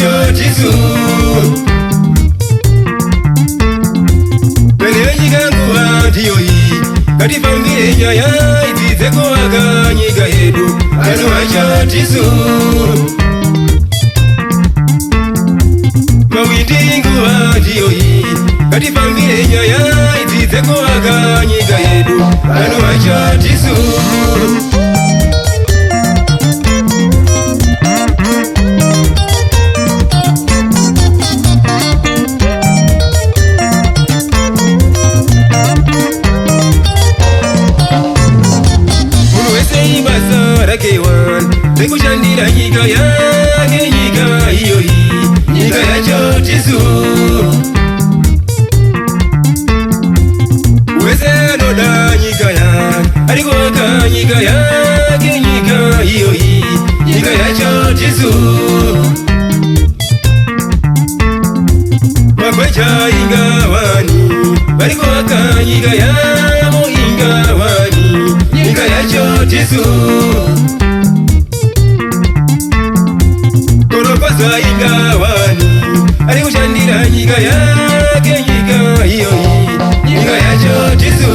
wacho tisu Pele nyika nguwa tiyoyi Kati famile nyaya itize kuwaga nyika yedu Anu wacho tisu Mawindi nguwa tiyoyi Kati famile nyaya itize kuwaga nyika yedu Anu wacho tisu Sekushandira nyika yake nyika iyoyi Nyika yacho tisu Uweze anoda nyika yake Alikoka nyika yake nyika iyoyi Nyika yacho tisu Makwecha ingawani Alikoka nyika yamo ingawani Nyika yacho tisu Korokosa ingawani alikushandira nyika yake nyika iyoyi Nyika yacho tisu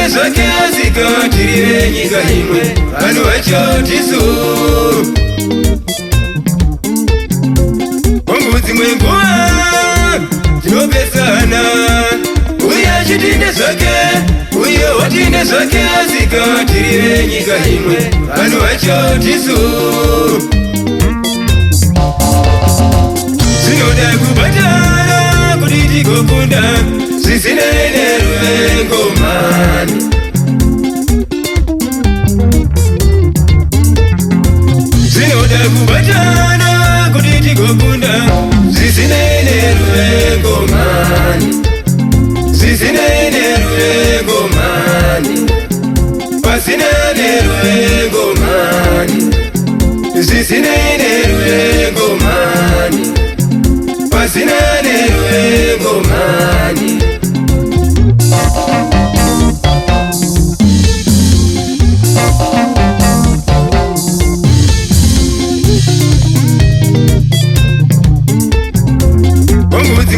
Zake zikatire nyika imwe Anu wacho tisu Onguzi mwenguwa Tinopesana Uya chitine zake Uyo watine zake zikatire nyika imwe Anu wacho tisu Sinoda kubatana Kuditi kukunda Sisinene ngomani Sinoda kubatana kuditi kukunda Sisinene ngomani Sisinene ngomani Pasinene ngomani Sisinene ngomani Pasinene ngomani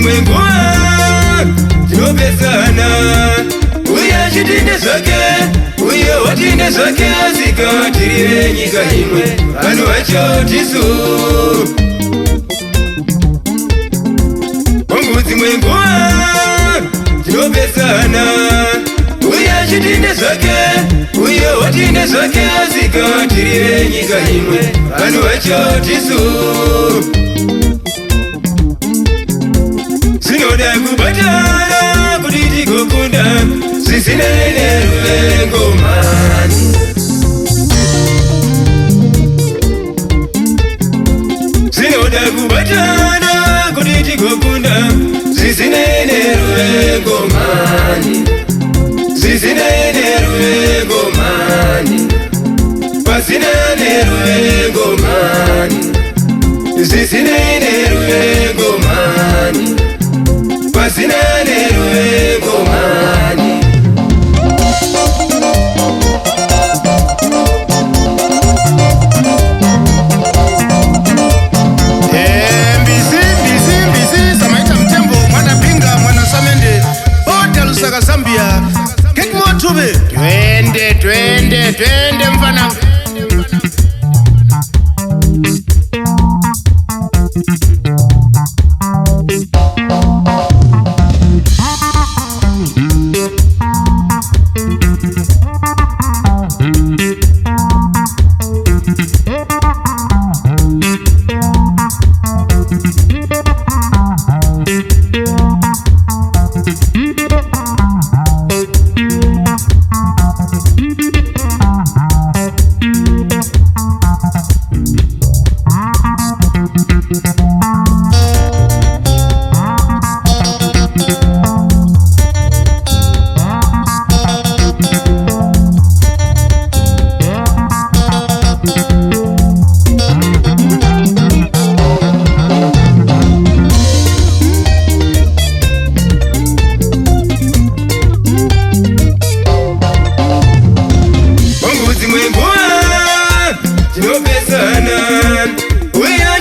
Mwenguwa tinopesana Uya chitine zake Uyo watine zake zikatire nyika imwe Anu wacho tisu Onguzi mwenguwa tinopesana Uya chitine zake Uyo watine zake zikatire nyika imwe Anu wacho tisu Sinoda kubatana kuditi kukunda Sisinene ngomani Zinoda kubatana kuti tigokunda zizinene ngomani zizinene ngomani pazinene ngomani zizinene ngomani pazinene ngomani Zambia, get more to me. Twende mfana.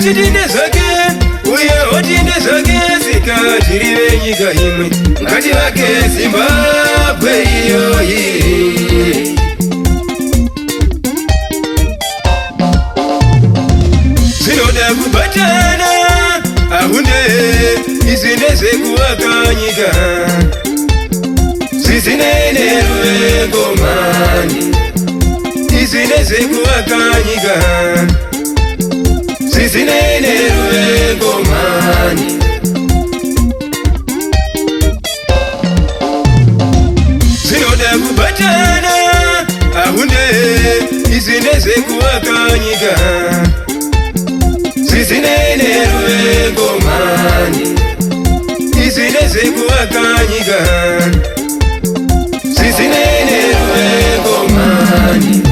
Chitinde zake, uye otinde zake zikatiriwe nyika imwe ngati vake Zimbabwe iyoyi. Zinoda kubatana ahunde izi ndezekuwaka nyika zizinene ngomani izi ndezekuwaka nyika zizinene ngomani zinoda kubatana ahunde izi ndezekuwaka nyika zizinene ngomani izi ndezekuwaka nyika zizinene ngomani